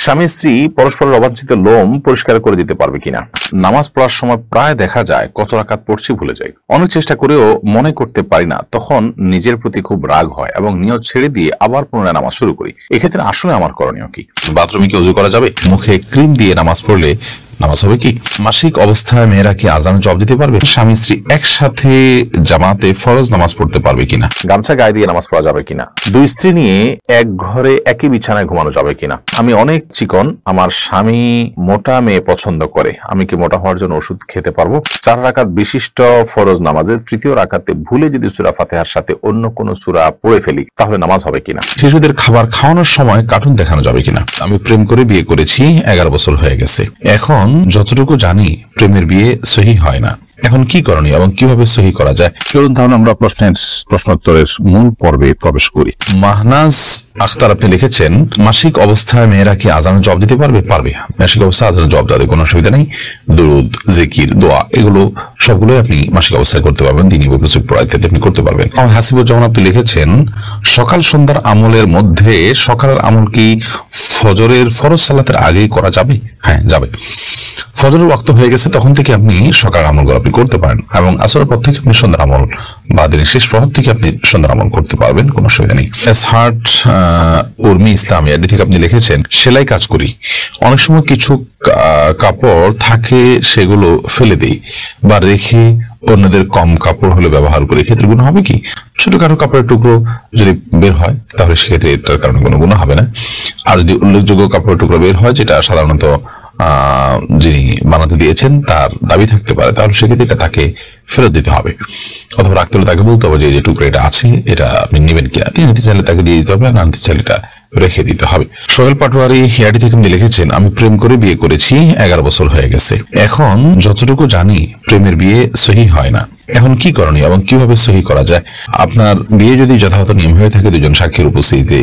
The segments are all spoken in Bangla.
স্বামী স্ত্রী পরস্পরের অবাঞ্ছিত লোম পরিষ্কার করে দিতে পারবে কিনা। নামাজ পড়ার সময় প্রায় দেখা যায় কত রাকাত পড়ছি ভুলে যাই, অনেক চেষ্টা করেও মনে করতে পারি না, তখন নিজের প্রতি খুব রাগ হয় এবং নিয়ত ছেড়ে দিয়ে আবার পুনরায় নামাজ শুরু করি। এক্ষেত্রে আসলে আমার করণীয় কি? বাথরুমে কি ওযু করা যাবে? মুখে ক্রিম দিয়ে নামাজ পড়লে নামাজ হবে কি? মাসিক অবস্থায় মেয়েরা কি আজান জবাব দিতে পারবে? স্বামী স্ত্রী একসাথে জামাতে ফরজ নামাজ পড়তে পারবে কিনা? গামছা গায়ে দিয়ে নামাজ পড়া যাবে কিনা? দুই স্ত্রী নিয়ে এক ঘরে একই বিছানায় ঘুমানো যাবে কিনা? আমি অনেক চিকন, আমার স্বামী মোটা মেয়ে পছন্দ করে, আমি কি মোটা হওয়ার জন্য ওষুধ খেতে পারবো? 4 রাকাত বিশিষ্ট ফরজ নামাজের তৃতীয় রাকাতে ভুলে যদি সূরা ফাতিহার সাথে অন্য কোন সূরা পড়ে ফেলি তাহলে নামাজ হবে কিনা? শিশুদের খাবার খাওয়ানোর সময় কার্টুন দেখানো যাবে কিনা? আমি প্রেম করে বিয়ে করেছি, 11 বছর হয়ে গেছে। এখন যতটুকু জানি প্রেমের বিয়ে সহি হয় না, এখন কি করণীয় এবং কিভাবে সহি করা যায়? চলুন তাহলে আমরা প্রশ্নোত্তরের মূল পর্বে প্রবেশ করি। মাহনাজ আখতার আপনি লিখেছেন, মাসিক অবস্থায় মেয়েরা কি আজানের জবাব দিতে পারবে? পারবে। মাসিক অবস্থায় আজানের জবাব দেওয়াতে কোনো অসুবিধা নেই। দুরুদ, জিকির, দোয়া এগুলো সবগুলোই আপনি মাসিক অবস্থায় করতে পারবেন। দিনী প্রচুর পড়া ইত্যাদি আপনি করতে পারবেন। হাসিবুজ্জামান আপনি লিখেছেন, সকাল সন্ধ্যার আমলের মধ্যে সকালের আমল কি ফজরের ফরজ সালাতের আগেই করা যাবে? হ্যাঁ, যাবে। ফজরের ওয়াক্ত হয়ে গেছে তখন থেকে আপনি সকালের আমলগুলো আপনি করতে পারেন এবং আসরের পর থেকে আপনি সন্ধ্যার আমল বা দিনের শেষ প্রহর থেকে আপনি সন্ধ্যার আমল করতে পারবেন, কোনো অসুবিধা নেই। এসহার্ট উর্মি ইসলাম এডি থেকে আপনি লিখেছেন, সেলাই কাজ করি, অনেক সময় কিছু কাপড় থাকে সেগুলো ফেলে দেই বা রেখে অন্যদের কম কাপড় হলে ব্যবহার করি, ক্ষেত্রে গুনাহ হবে কি? ছোটখাটো কাপড়ের টুকরো যদি বের হয় তাহলে সেক্ষেত্রে এটার কারণে কোনো গুনাহ হবে না। আর যদি উল্লেখযোগ্য কাপড়ের টুকরো বের হয় যেটা সাধারণত যিনি বানাতে দিয়েছেন তার দাবি থাকতে পারে, তাহলে সেক্ষেত্রে এটা তাকে ফেরত দিতে হবে, অথবা রাখতে হলে তাকে বলতে হবে যে টুকরো এটা আছে, এটা আপনি নেবেন কিনা। তিনি নিতে চাইলে তাকে দিয়ে দিতে হবে, আর না নিতে চাইলে এটা রেখে দিতে হবে। সোহেল পাটোয়ারি হিয়াটি থেকে আপনি লিখেছেন, আমি প্রেম করে বিয়ে করেছি, 11 বছর হয়ে গেছে। এখন যতটুকু জানি প্রেমের বিয়ে সহি হয় না, এখন কি করণীয় এবং কিভাবে সহি করা যায়? আপনার বিয়ে যদি যথাযথ নিয়ম হয়ে থাকে, দুজন সাক্ষীর উপস্থিতিতে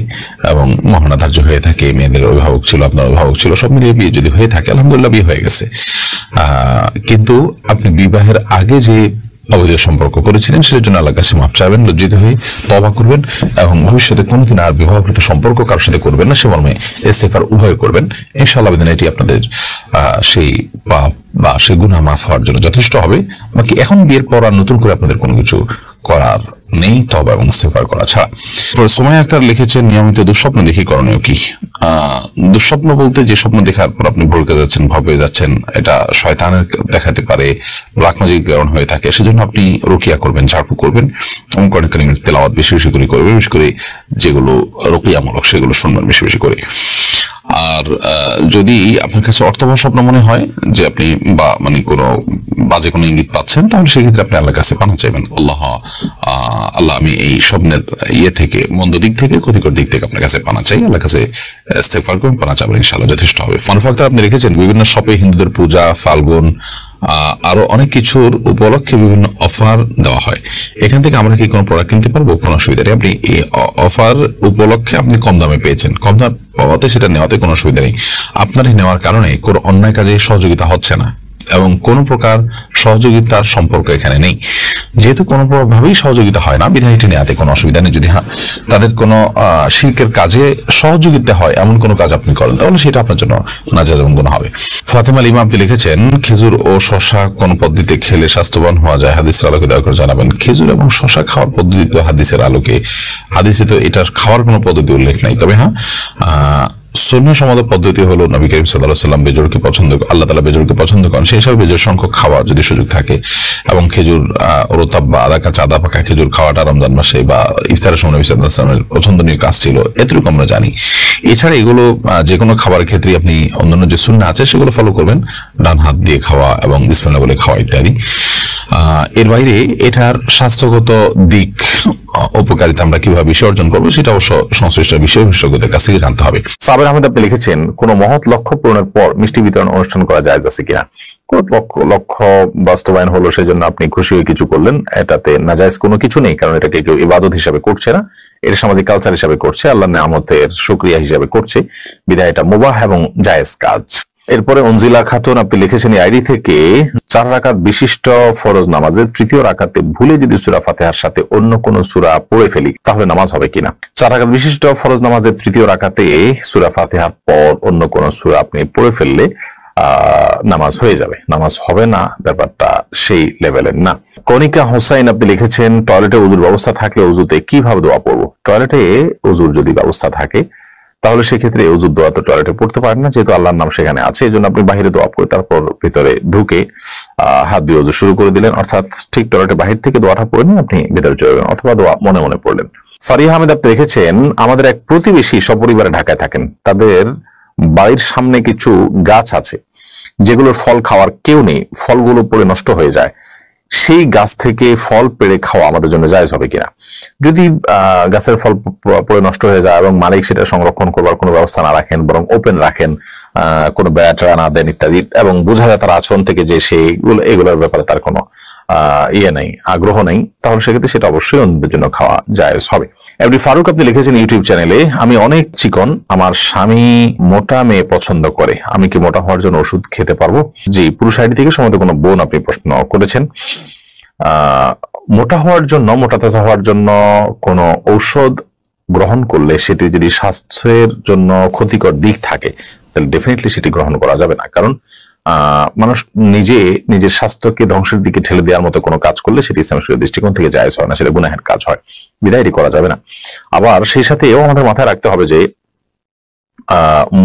এবং মহানা ধার্য হয়ে থাকে, মেয়েদের অভিভাবক ছিল, আপনার অভিভাবক ছিল, সব মিলিয়ে বিয়ে যদি হয়ে থাকে আলহামদুলিল্লাহ বিয়ে হয়ে গেছে। কিন্তু আপনি বিবাহের আগে যে অবৈধ সম্পর্ক করেছিলেন সেটার জন্য আল্লাহর কাছে মাফ চাইবেন, লজ্জিত হয়ে তওবা করবেন এবং ভবিষ্যতে কোনোদিন আর বিবাহকৃত সম্পর্ক কারোর সাথে করবেন না, সে মর্মে ইস্তেগফার উভয় করবেন। ইনশাআল্লাহ এটি আপনাদের সেই পাপ বা সেই গুনাহ মাফ হওয়ার জন্য যথেষ্ট হবে। বাকি এখন বিয়ের পর আর নতুন করে আপনাদের কোনো কিছু করার নেই, তওবা এবং ইস্তেগফার করা ছাড়া। সুমাইয়া আক্তার লিখেছেন, নিয়মিত দুঃস্বপ্ন দেখি, করণীয় কি? দুঃস্বপ্ন বলতে যে স্বপ্ন দেখার পর আপনি ভুলকে যাচ্ছেন, ভয় যাচ্ছেন, এটা শয়তানের দেখাতে পারে, ব্ল্যাক ম্যাজিক কারণ হয়ে থাকে, সেজন্য আপনি রুকিয়া করবেন, ঝাড়ফুঁক করবেন এবং কোরআন কারীমের তেলাওয়াত বেশি বেশি করে করবেন, বিশেষ করে যেগুলো রুকিয়ামূলক সেগুলো শুনবেন বেশি বেশি করে। আর যদি আপনার কাছে অর্থবহ স্বপ্ন মনে হয় যে আপনি বা মানে কোনো বাজে কোনো ইঙ্গিত পাচ্ছেন, তাহলে সেক্ষেত্রে আপনি আল্লাহর কাছে পানা চাইবেন, আল্লাহ আমি এই স্বপ্নের থেকে, মন্দ দিক থেকে, ক্ষতিকর দিক থেকে আপনার কাছে পানা চাই, আল্লাহর কাছে ইস্তেগফার করবেন, পানা চাইবেন, ইনশাআল্লাহ যথেষ্ট হবে। ফানুফ আক্তার আপনি লিখেছেন, বিভিন্ন শপে হিন্দুদের পূজা, ফাল্গুন আরো অনেক কিছুর উপলক্ষে বিভিন্ন অফার দেওয়া হয়, এখান থেকে আমরা কি কোনো প্রোডাক্ট কিনতে পারবো? কোনো অসুবিধা নেই। আপনি এই অফার উপলক্ষে আপনি কম দামে পেয়েছেন, কম দামে পাওয়াতে সেটা নেওয়াতে কোনো অসুবিধা নেই। আপনার এই নেওয়ার কারণে কোনো অন্যায় কাজে সহযোগিতা হচ্ছে না এবং কোনো প্রকার সহযোগিতার সম্পর্ক এখানে নেই। যেহেতু কোনো ভাবেই সহযোগিতা হয় না, বিধায় এটি নেওয়াতে কোনো অসুবিধা নেই। যদি তাদের কোনো শিরকের কাজে সহযোগিতা হয় এমন কোনো কাজ আপনি করেন, তাহলে সেটা আপনার জন্য নাজায়েজ এবং গুনাহ হবে। ফাতেমা লিমা আপনি লিখেছেন, খেজুর ও শশা কোন পদ্ধতিতে খেলে স্বাস্থ্যবান হওয়া যায়? হাদিসের আলোকে দয়া করে জানাবেন। খেজুর এবং শশা খাওয়ার পদ্ধতি তো হাদিসের আলোকে, হাদিসে তো এটার খাওয়ার কোনো পদ্ধতি উল্লেখ নাই। তবে সুন্নাহ সম্মত পদ্ধতি হলো নবী করিম সাল্লাল্লাহু আলাইহি ওয়াসাল্লাম বেজোড়কে পছন্দ, আল্লাহ তাআলা বেজোড়কে পছন্দ করেন, সেই হিসাবে বেজোড় সংখ্যক খাওয়া যদি সুযোগ থাকে, এবং খেজুর রোতাব বা আদা কাঁচা আদা পাকা খেজুর খাওয়াটা রমজান মাসে বা ইফতারের সময় নবী সাল্লাল্লাহু আলাইহি ওয়াসাল্লামের পছন্দনীয় কাজ ছিল, এতটুকু আমরা জানি। এছাড়া এগুলো যে কোনো খাবারের ক্ষেত্রে আপনি অন্যান্য যে সুন্নাহ আছে সেগুলো ফলো করবেন, ডান হাত দিয়ে খাওয়া এবং বিসমিল্লাহ বলে খাওয়া ইত্যাদি। এর বাইরে এটার স্বাস্থ্যগত দিক, উপকারিতা আমরা কিভাবে বিষয় অর্জন করবো সেটা অবশ্য সংশ্লিষ্ট বিষয় বিশেষজ্ঞদের কাছ থেকে জানতে হবে। সাবের আহমেদ আপনি লিখেছেন, কোন মহৎ লক্ষ্য পূরণের পর মিষ্টি বিতরণ অনুষ্ঠান করা জায়েজ আছে কিনা? কোন লক্ষ্য বাস্তবায়ন হলো সেজন্য আপনি খুশি হয়ে কিছু করলেন, এটাতে নাজায়েজ কোনো কিছু নেই, কারণ এটাকে কেউ ইবাদত হিসাবে করছে না, এটা সামাজিক কালচার হিসাবে করছে, আল্লাহর নিয়ামতের শুকরিয়া হিসাবে করছে, বিধায় এটা মুবাহ এবং জায়েজ কাজ। এরপরে অনজিলা খাতুন আপনি লিখেছেন আইডি থেকে 4 রাকাত বিশিষ্ট ফরজ নামাজের তৃতীয় রাকাতে ভুলে যদি সূরা ফাতিহার সাথে অন্য কোন সূরা পড়ে ফেলি তাহলে নামাজ হবে কিনা? 4 রাকাত বিশিষ্ট ফরজ নামাজের তৃতীয় রাকাতে সূরা ফাতিহার পর অন্য কোন সূরা আপনি পড়ে ফেললে নামাজ হয়ে যাবে, নামাজ হবে না, ব্যাপারটা সেই লেভেলের না। কনিকা হোসাইন আপনি লিখেছেন টয়লেটে ওযুর ব্যবস্থা থাকলে ওযুতে কিভাবে দোয়া পড়বো? টয়লেটে ওযুর যদি ব্যবস্থা থাকে তাহলে সেক্ষেত্রে ওযুর দোয়া তো টয়লেটে পড়তে পারেন না, যেহেতু আল্লাহর নাম সেখানে আছে। এই জন্য আপনি বাহিরে দোয়া পড়ে তারপর ভিতরে ঢুকে হাত দিয়ে ওযু শুরু করে দিলেন, অর্থাৎ ঠিক টয়লেটে বাহির থেকে দোয়াটা পড়ে নিয়ে আপনি ভিতরে চলে গেলেন, অথবা দোয়া মনে মনে পড়লেন। ফারিহা আহমেদ আপনি লিখেছেন আমাদের এক প্রতিবেশী সপরিবারে ঢাকায় থাকেন, তাদের বাড়ির সামনে কিছু গাছ আছে যেগুলোর ফল খাওয়ার কেউ নেই, ফলগুলো পড়ে নষ্ট হয়ে যায়, সেই গাছ থেকে ফল পেড়ে খাওয়া আমাদের জন্য জায়েজ হবে কিনা? যদি গাছের ফল পড়ে নষ্ট হয়ে যায় এবং মালিক সেটা সংরক্ষণ করবার কোনো ব্যবস্থা না রাখেন, বরং ওপেন রাখেন, কোনো বেড়া টেড়া না দেন ইত্যাদি, এবং বোঝা যায় তার আচরণ থেকে যে এগুলোর ব্যাপারে তার কোনো নেই, আগ্রহ নেই, তাহলে সেক্ষেত্রে সেটা অবশ্যই অন্যদের জন্য খাওয়া জায়েজ হবে। এমডি ফারুক আপনি লিখেছেন ইউটিউব চ্যানেলে আমি অনেক চিকন, আমার স্বামী মোটা মেয়ে পছন্দ করে, আমি কি মোটা হওয়ার জন্য ওষুধ খেতে পারবো? জি, পুরুষ আইডি থেকে সম্ভবত কোনো বোন আপনি প্রশ্ন করেছেন। মোটা হওয়ার জন্য, মোটা তাজা হওয়ার জন্য কোনো ঔষধ গ্রহণ করলে সেটি যদি স্বাস্থ্যের জন্য ক্ষতিকর দিক থাকে তাহলে ডেফিনেটলি সেটি গ্রহণ করা যাবে না, কারণ মানুষ নিজের স্বাস্থ্যকে ধ্বংসের দিকে ঠেলে দেওয়ার মতো কোনো কাজ করলে সেটি ইসলামের দৃষ্টিকোণ থেকে জায়েজ হয় না, সেটা গুনাহের কাজ হয়, বিদায় এটি করা যাবে না। আবার সেই সাথে এও আমাদের মাথায় রাখতে হবে যে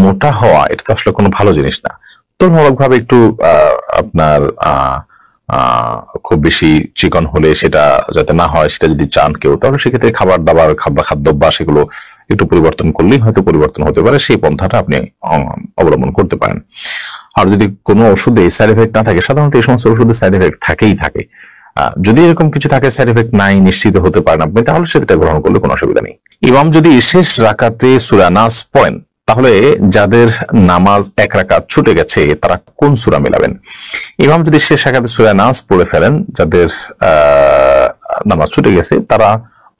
মোটা হওয়া এটা তো আসলে কোনো ভালো জিনিস না। তুলনামূলকভাবে একটু আপনার খুব বেশি চিকন হলে সেটা যাতে না হয়, সেটা যদি চান কেউ, তাহলে সেক্ষেত্রে খাবার দাবার খাদ্যাভ্যাস সেগুলো একটু পরিবর্তন করলেই হয়তো পরিবর্তন হতে পারে, সেই পন্থাটা আপনি অবলম্বন করতে পারেন। আর যদি কোনো ওষুধে সাইড এফেক্ট না থাকে, সাধারণত এই সমস্ত ওষুধে সাইড এফেক্ট থাকেই থাকে, যদি এরকম কিছু থাকে সাইড এফেক্ট নাই, নিশ্চিত হতে পারেন আপনি, তাহলে সেটা গ্রহণ করলে কোনো অসুবিধা নেই। ইমাম যদি শেষ রাকাতে সূরা নাস পড়েন তাহলে যাদের নামাজ 1 রাকাত ছুটে গেছে তারা কোন সূরা মেলাবেন? ইমাম যদি শেষ রাকাতে সূরা নাস পড়ে ফেলেন, যাদের নামাজ ছুটে গেছে তারা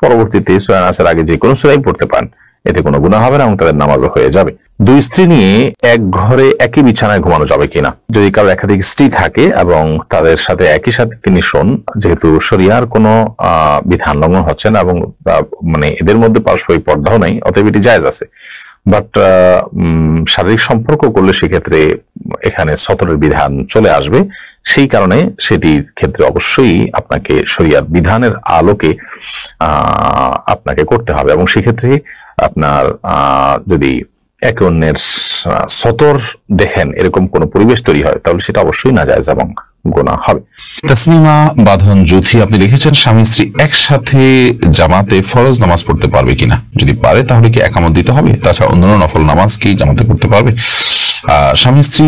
পরবর্তীতে সূরা নাসের আগে যে কোনো সূরাই পড়তে পারেন, এতে কোনো গুনাহ হবে না এবং তাদের নামাজও হয়ে যাবে। 2 স্ত্রী নিয়ে এক ঘরে একই বিছানায় ঘুমানো যাবে কিনা? যদি কারো একাধিক স্ত্রী থাকে এবং তাদের সাথে একই সাথে তিনি শোন, যেহেতু শরিয়ার কোনো বিধান লঙ্ঘন হচ্ছে না এবং মানে এদের মধ্যে পারস্পরিক পর্দাও নাই, অতএব এটি জায়েজ আছে। বাট শারীরিক সম্পর্ক করলে সেক্ষেত্রে এখানে সতরের বিধান চলে আসবে, সেই কারণে সেটির ক্ষেত্রে অবশ্যই আপনাকে শরিয়ার বিধানের আলোকে আপনাকে করতে হবে, এবং সেক্ষেত্রে আপনার যদি একে অন্যের সতর দেখেন এরকম কোনো পরিবেশ তৈরি হয় তাহলে সেটা অবশ্যই নাজায়েজ এবং গুনাহ হবে। তাসনিমা বাঁধন জ্যোতি আপনি লিখেছেন স্বামী স্ত্রী একসাথে জামাতে ফরজ নামাজ পড়তে পারবে কিনা? যদি পারে তাহলে কি একামত দিতে হবে? তাছাড়া অন্যান্য নফল নামাজ কি জামাতে পড়তে পারবে? স্বামী স্ত্রী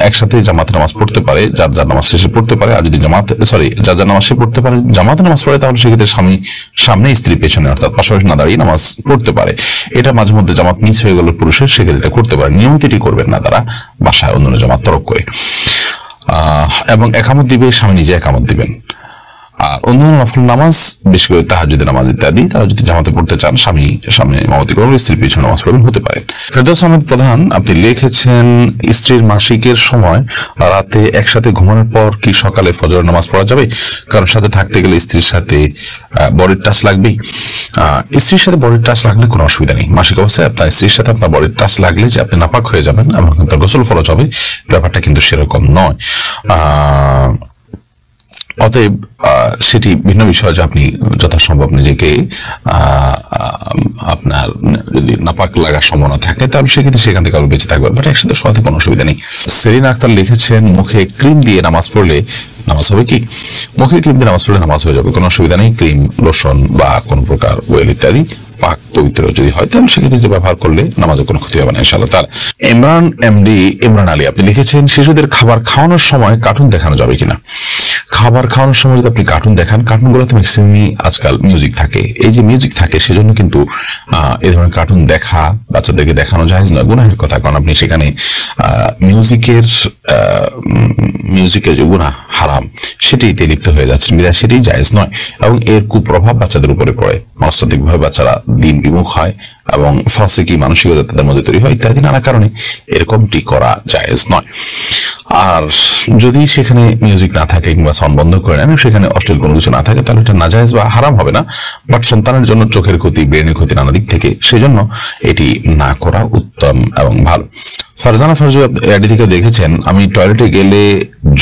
একসাথে জামাতে নামাজ পড়তে পারে, যার যার নামাজ শেষে পড়তে পারে, আর যদি যার যার নামাজ শেষে পড়তে পারে জামাতে নামাজ পড়ে তাহলে সেক্ষেত্রে স্বামী সামনে স্ত্রী পেছনে, অর্থাৎ পাশাপাশি না দাঁড়িয়ে নামাজ পড়তে পারে। এটা মাঝে মধ্যে জামাত মিস হয়ে গেল পুরুষের, সেক্ষেত্রে এটা করতে পারে, নিয়মিত এটি করবেন না তারা, বাসায় অন্যান্য জামাত তরক করে, এবং একামত দিবে, স্বামী নিজে একামত দিবেন। আর অন্যান্য নফল নামাজ বিশেষ করে তাহাজ্জুদের নামাজ ইত্যাদি তারা যদি জামাতে পড়তে চান স্বামী সামনে ইমামতি করবেন, স্ত্রীর পিছনে নামাজ পড়বেন, হতে পারে। ফেরদৌস আহমেদ প্রধান আপনি লিখেছেন স্ত্রীর মাসিকের সময় রাতে একসাথে ঘুমানোর পর কি সকালে ফজর নামাজ পড়া যাবে? কারণ সাথে থাকতে গেলে স্ত্রীর সাথে বডির টাচ লাগবেই। স্ত্রীর সাথে বডির টাচ লাগলে কোনো অসুবিধা নেই। মাসিক অবস্থায় আপনার স্ত্রীর সাথে আপনার বডির টাচ লাগলে যে আপনি নাপাক হয়ে যাবেন এবং তার গোসল ফরজ হবে, ব্যাপারটা কিন্তু সেরকম নয়। অতএব সেটি ভিন্ন বিষয় যে আপনি যথাসম্ভব নিজেকে আপনার যদি নাপাক লাগার সম্ভাবনা থাকে তাহলে সেক্ষেত্রে সেখান থেকে আরো বেঁচে থাকবে, বাট একসাথে শোয়াতে কোনো অসুবিধা নেই। সেরিনা আক্তার লিখেছেন মুখে ক্রিম দিয়ে নামাজ পড়লে নামাজ হবে কি? মুখে ক্রিম দিয়ে নামাজ পড়লে নামাজ হয়ে যাবে, কোনো অসুবিধা নেই। ক্রিম, লোশন বা কোনো প্রকার ওয়েল ইত্যাদি পাক পবিত্র যদি হয় তাহলে সেক্ষেত্রে যে ব্যবহার করলে নামাজের কোনো ক্ষতি হবে না ইনশাআল্লাহ তাআলা। ইমরান আলী আপনি লিখেছেন শিশুদের খাবার খাওয়ানোর সময় কার্টুন দেখানো যাবে কিনা? খাবার খাওয়ানোর সময় যদি আপনি কার্টুন দেখান, কার্টুনগুলোতে ম্যাক্সিমামই আজকাল মিউজিক থাকে, এই যে মিউজিক থাকে সেজন্য কিন্তু এই ধরনের কার্টুন দেখা বাচ্চাদেরকে দেখানো জায়েজ নয়, গুনাহের কথা। কারণ আপনি সেখানে মিউজিকের মিউজিকের যে গুনাহ হারাম সেটিতে লিপ্ত হয়ে যাচ্ছেন, বিধায় সেটি জায়েজ নয় এবং এর কুপ্রভাব বাচ্চাদের উপরে পড়ে। মনস্তাত্ত্বিকভাবে বাচ্চারা দিন বিমুখ হয় এবং ফাসিকি মানসিকতা তাদের মধ্যে তৈরি হয়, ইত্যাদি নানা কারণে এরকমটি করা জায়েজ নয়। আর যদি সেখানে মিউজিক না থাকে কিংবা সাউন্ড বন্ধ করে নেন, সেখানে অশ্লীল কোনো কিছু না থাকে, তাহলে এটা নাজায়েজ বা হারাম হবে না, বাট সন্তানের জন্য চোখের ক্ষতি, ব্রেনের ক্ষতি নানা দিক থেকে, সেজন্য এটি না করা উত্তম এবং ভালো। ফারজানা ফারজু এডি থেকে দেখেছেন, আমি টয়লেটে গেলে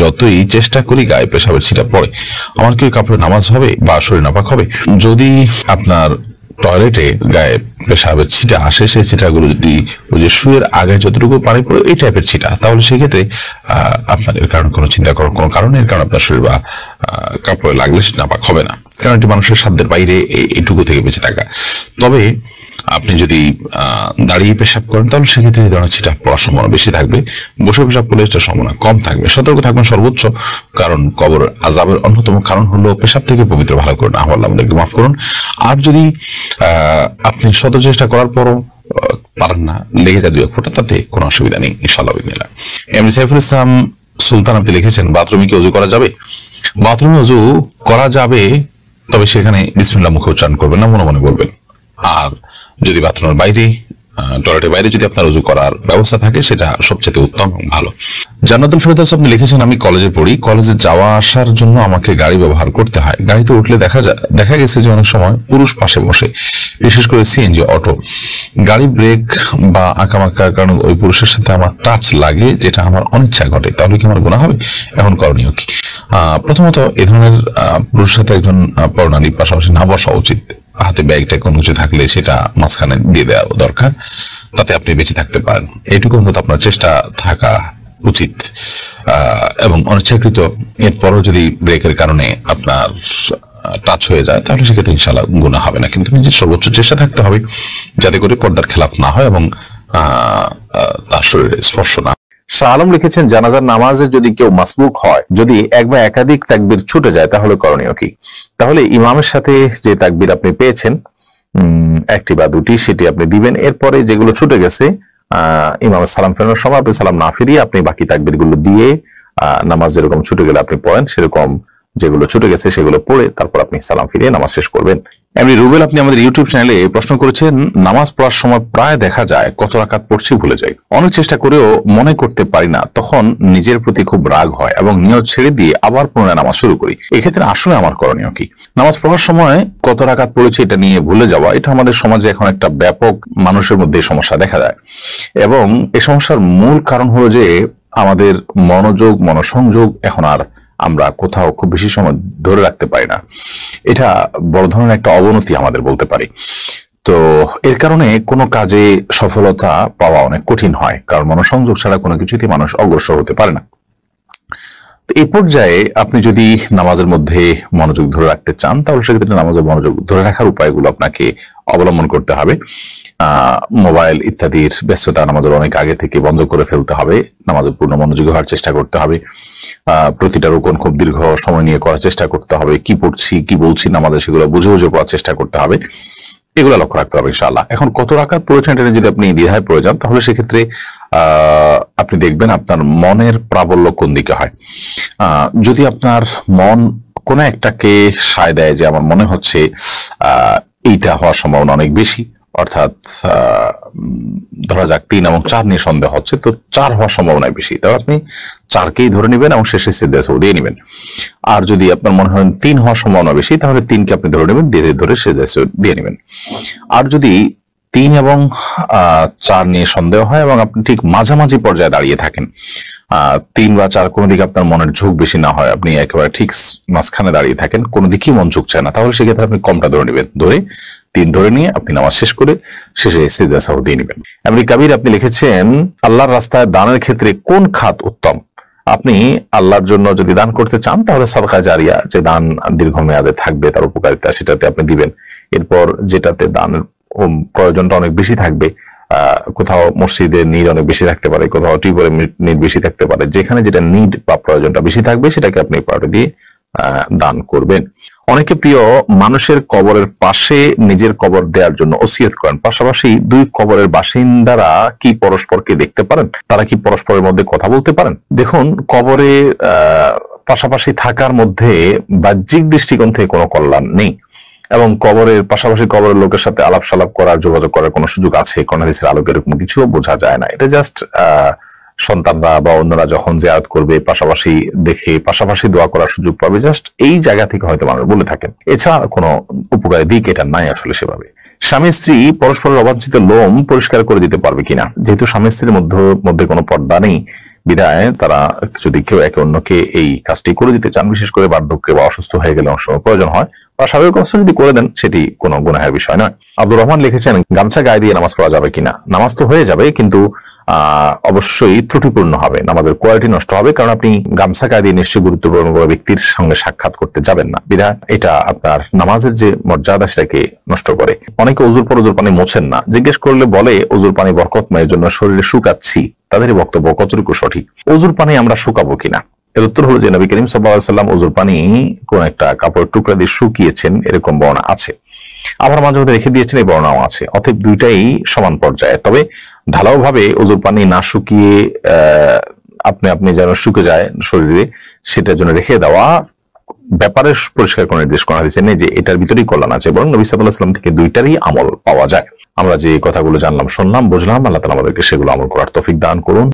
যতই চেষ্টা করি গায়ে পেশাবের ছিটা পড়ে, আমার কি কাপড়ে নামাজ হবে বা শরীর নাপাক হবে? যদি আপনার টয়লেটে গায়ে পেশাবের ছিটা আসে, সেই ছিটাগুলো যদি ওই যে শুয়ের আগে যতটুকু পানি পড়ে এই টাইপের ছিটা, তাহলে সেক্ষেত্রে আপনার এর কারণে কোনো চিন্তা করার কোনো কারণে, এর কারণে আপনার শরীর বা কাপড়ে লাগলে সেটা নাপাক হবে না, কারণ এটি মানুষের সাধ্যের বাইরে এইটুকু থেকে বেঁচে থাকা। তবে আপনি যদি দাঁড়িয়ে পেশাব করেন, তাহলে সেক্ষেত্রে এই ধরনের ছিটা পড়ার সম্ভাবনা বেশি থাকবে। বসে পেশাব করলে এটার সম্ভাবনা কম থাকবে। সতর্ক থাকবেন সর্বোচ্চ, কারণ কবর আযাবের অন্যতম কারণ হলো পেশাব থেকে পবিত্র ভালো করে না হওয়া। আমাদেরকে মাফ করুন। আর যদি আপনি শত চেষ্টা করার পরও পারেন না, লেগে যায় 2-1 ফোঁটা, তাতে কোনো অসুবিধা নেই ইনশাআল্লাহ বিসমিল্লাহ। এমনি সাইফুল ইসলাম সুলতান আপনি লিখেছেন, বাথরুমে কি ওযু করা যাবে? বাথরুমে ওযু করা যাবে, তবে সেখানে বিসমিল্লাহ মুখে উচ্চারণ করবেন না, মনে মনে বলবেন। আর যদি বাথরুমের বাইরে, টয়লেটের বাইরে যদি আপনার ওযু করার ব্যবস্থা থাকে, সেটা সবচেয়ে উত্তম এবং ভালো। জান্নাতুল ফেরদৌস আপনি লিখেছেন, আমি কলেজে পড়ি, কলেজে যাওয়া আসার জন্য আমাকে গাড়ি ব্যবহার করতে হয়। গাড়িতে উঠলে দেখা গেছে যে অনেক সময় পুরুষ পাশে বসে, বিশেষ করে সিএনজি, অটো। গাড়ি ব্রেক বা আঁকামাকার কারণে ওই পুরুষের সাথে আমার টাচ লাগে, যেটা আমার অনিচ্ছা ঘটে, তাহলে কি আমার গুনাহ হবে? এখন করণীয় কি? প্রথমত, এ ধরনের পুরুষের সাথে একজন পরনারীর পাশাপাশি না বসা উচিত। হাতে ব্যাগটা কোনো কিছু থাকলে সেটা মাঝখানে দিয়ে দেওয়া দরকার, তাতে আপনি বেঁচে থাকতে পারেন, এইটুকু অন্তত আপনার চেষ্টা থাকা উচিত। এবং অনিচ্ছাকৃত এরপরও যদি ব্রেকের কারণে আপনার টাচ হয়ে যায়, তাহলে সেক্ষেত্রে ইনশাআল্লাহ গুনাহ হবে না, কিন্তু নিজের সর্বোচ্চ চেষ্টা থাকতে হবে যাতে করে পর্দার খেলাফ না হয় এবং তার শরীরে স্পর্শ না। শাহ আলম লিখেছেন, জানাজার নামাজে যদি কেউ মাসবুক হয়, যদি এক বা একাধিক তাকবীর ছুটে যায়, তাহলে করণীয় কি? তাহলে ইমামের সাথে যে তাকবীর আপনি পেয়েছেন, একটি বা দুটি, সেটি আপনি দিবেন। এরপরে যেগুলো ছুটে গেছে, ইমামের সালাম ফেরানোর সময় আপনি সালাম না ফিরিয়ে আপনি বাকি তাকবীর গুলো দিয়ে, নামাজ যেরকম ছুটে গেলে আপনি পড়েন, সেরকম যেগুলো ছুটে গেছে সেগুলো পড়ে তারপর আপনি সালাম ফিরিয়ে নামাজ শেষ করবেন। এমনি রুবেল আপনি আমাদের ইউটিউব চ্যানেলে প্রশ্ন করেছেন, নামাজ পড়ার সময় প্রায় দেখা যায় কত রাকাত পড়ছি ভুলে যাই, অনেক চেষ্টা করেও মনে করতে পারি না, তখন নিজের প্রতি খুব রাগ হয় এবং নিয়ত ছেড়ে দিয়ে আবার পুনরায় নামাজ শুরু করি। এক্ষেত্রে আসলে আমার করণীয় কি? নামাজ পড়ার সময় কত রাকাত পড়েছি এটা নিয়ে ভুলে যাওয়া, এটা আমাদের সমাজে এখন একটা ব্যাপক মানুষের মধ্যে সমস্যা দেখা যায়, এবং এই সমস্যার মূল কারণ হলো যে আমাদের মনোসংযোগ এখন আর আমরা কোথাও খুব বেশি সময় ধরে রাখতে পারি না। এটা বড় ধরনের একটা অবনতি আমাদের বলতে পারি। তো এর কারণে কোনো কাজে সফলতা পাওয়া অনেক কঠিন হয়, কারণ মনোসংযোগ ছাড়া কোনো কিছুতেই মানুষ অগ্রসর হতে পারে না। এই পর্যায়ে আপনি যদি নামাজের মধ্যে মনোযোগ ধরে রাখতে চান, তাহলে সেক্ষেত্রে নামাজের মনোযোগ ধরে রাখার উপায়গুলো আপনাকে অবলম্বন করতে হবে। মোবাইল ইত্যাদির ব্যস্ততা নামাজের অনেক আগে থেকে বন্ধ করে ফেলতে হবে, নামাজের পূর্ণ মনোযোগী হওয়ার চেষ্টা করতে হবে। প্রতিটা রুকুন খুব দীর্ঘ সময় নিয়ে করার চেষ্টা করতে হবে, কি পড়ছি কি বলছি নামাজে সেগুলো বুঝে বুঝে পড়ার চেষ্টা করতে হবে, এগুলো লক্ষ্য রাখতে হবে ইনশাআল্লাহ। এখন কত রাকাত পড়েছেন এটা যদি আপনি দ্বিধায় পড়ে যান, তাহলে সেক্ষেত্রে আপনি দেখবেন আপনার মনের প্রাবল্য কোন দিকে হয়। যদি আপনার মন কোন একটাকে সায় দেয় যে আমার মনে হচ্ছে এইটা হওয়ার সম্ভাবনা অনেক বেশি, অর্থাৎ ধরা যাক 3 এবং 4 নিয়ে সন্দেহ হচ্ছে, তো 4 হওয়ার সম্ভাবনা বেশি, তাহলে আপনি 4কেই ধরে নেবেন এবং শেষে সিজদা সাউ দিয়ে নেবেন। আর যদি আপনার মনে হয় 3 হওয়ার সম্ভাবনা বেশি, তাহলে 3কে আপনি ধরে নেবেন, ধীরে ধরে সিজদা সাউ দিয়ে নেবেন। আর যদি 3 এবং 4 নিয়ে সন্দেহ হয় এবং আপনি ঠিক মাঝামাঝি পর্যায়ে দাঁড়িয়ে থাকেন, 3 বা 4 কোনো দিকে আপনার মনের ঝোঁক বেশি না হয়, আপনি একেবারে ঠিক মাঝখানে দাঁড়িয়ে থাকেন, কোনো দিকেই মন ঝুঁকছে না, তাহলে সেক্ষেত্রে আপনি কমটা ধরে নেবেন, ধরে 3 ধরে নিয়ে আপনি নামাজ শেষ করে শেষে সিজদা সাউ দিয়ে নেবেন। এমনি কাবির আপনি লিখেছেন, আল্লাহর রাস্তায় দানের ক্ষেত্রে কোন খাত উত্তম? আপনি আল্লাহর জন্য যদি দান করতে চান, তাহলে সাদকা জারিয়া, যে দান দীর্ঘমেয়াদে থাকবে তার উপকারিতা, সেটাতে আপনি দিবেন। এরপর যেটাতে দানের প্রয়োজনটা অনেক বেশি থাকবে, কোথাও মসজিদের নিড অনেক বেশি থাকতে পারে, কোথাও টিউবওয়েলের নিড বেশি থাকতে পারে, যেখানে যেটা নিড বা প্রয়োজনটা বেশি থাকবে সেটাকে আপনি প্রায়োরিটি দিয়ে দান করবেন। অনেকে প্রিয় মানুষের কবরের পাশে নিজের কবর দেওয়ার জন্য ওসিয়ত করেন, পাশাপাশি দুই কবরের বাসিন্দারা কি পরস্পরকে দেখতে পারেন, তারা কি পরস্পরের মধ্যে কথা বলতে পারেন? দেখুন, কবরে পাশাপাশি থাকার মধ্যে বাহ্যিক দৃষ্টিকোণ থেকে কোনো কল্যাণ নেই, এবং কবরের পাশাপাশি কবরের লোকের সাথে আলাপ সালাপ করার, যোগাযোগ করার কোনো সুযোগ আছে কোন হাদিসের আলোকে এরকম কিছু বোঝা যায় না। এটা জাস্ট সন্তানরা বা অন্যরা যখন জিয়ারত করবে পাশাপাশি দেখে পাশাপাশি দোয়া করার সুযোগ পাবে, জাস্ট এই জায়গা থেকে হয়তো মানুষ বলে থাকেন। এছাড়া কোনো উপকারী দিক এটা নাই আসলে সেভাবে। স্বামী স্ত্রী পরস্পরের অবাঞ্ছিত লোম পরিষ্কার করে দিতে পারবে কিনা? যেহেতু স্বামী স্ত্রীর মধ্যে কোনো পর্দা নেই, বিধায় তারা যদি কেউ একে অন্যকে এই কাজটি করে দিতে চান, বিশেষ করে বার্ধক্যে বা অসুস্থ হয়ে গেলে অনেক সময় প্রয়োজন হয়, বা স্বাভাবিক অবস্থা যদি করে দেন সেটি কোনো গুনাহের বিষয় নয়। আব্দুর রহমান লিখেছেন, গামছা গায়ে দিয়ে নামাজ পড়া যাবে কিনা? নামাজ তো হয়ে যাবে, কিন্তু অবশ্যই ত্রুটিপূর্ণ হবে, নামাজের কোয়ালিটি নষ্ট হবে, কারণ আপনি গামছা গায়ে দিয়ে নিশ্চয়ই গুরুত্বপূর্ণ কোনো ব্যক্তির সঙ্গে সাক্ষাৎ করতে যাবেন না, বিধায় এটা আপনার নামাজের যে মর্যাদা সেটাকে নষ্ট করে। অনেকে ওযুর পর ওযুর পানি মোছেন না, জিজ্ঞেস করলে বলে ওযুর পানি বরকতময়, এর জন্য শরীরে শুকাচ্ছি। তাদের বক্তব্য কতটুকু সঠিক? ওযুর পানি আমরা শুকাবো কিনা? এর উত্তর হলো যে নবী করিম সাল্লাল্লাহু আলাইহি ওয়াসাল্লাম ওযুর পানি কোন একটা কাপড়ের টুকরা দিয়ে শুকিয়েছেন, এরকম বর্ণনা আছে। আবার মাঝে মধ্যে রেখে দিয়েছেন, এই বর্ণনাও আছে। অতএব দুইটাই সমান পর্যায়ে। তবে ঢালাও ভাবে ওযুর পানি না শুকিয়ে আপনি যেন শুকে যায় শরীরে, সেটার জন্য রেখে দেওয়া ব্যাপারে পরিষ্কার করে নির্দেশ করা হয়েছে নেই যে এটার ভিতরেই কল্যাণ আছে, বরং নবী সাল্লাল্লাহু আলাইহি ওয়াসাল্লাম থেকে দুইটারই আমল পাওয়া যায়। আমরা যে কথাগুলো জানলাম, শুনলাম, বুঝলাম, আল্লাহ তাআলা আমাদেরকে সেগুলো আমল করার তৌফিক দান করুন।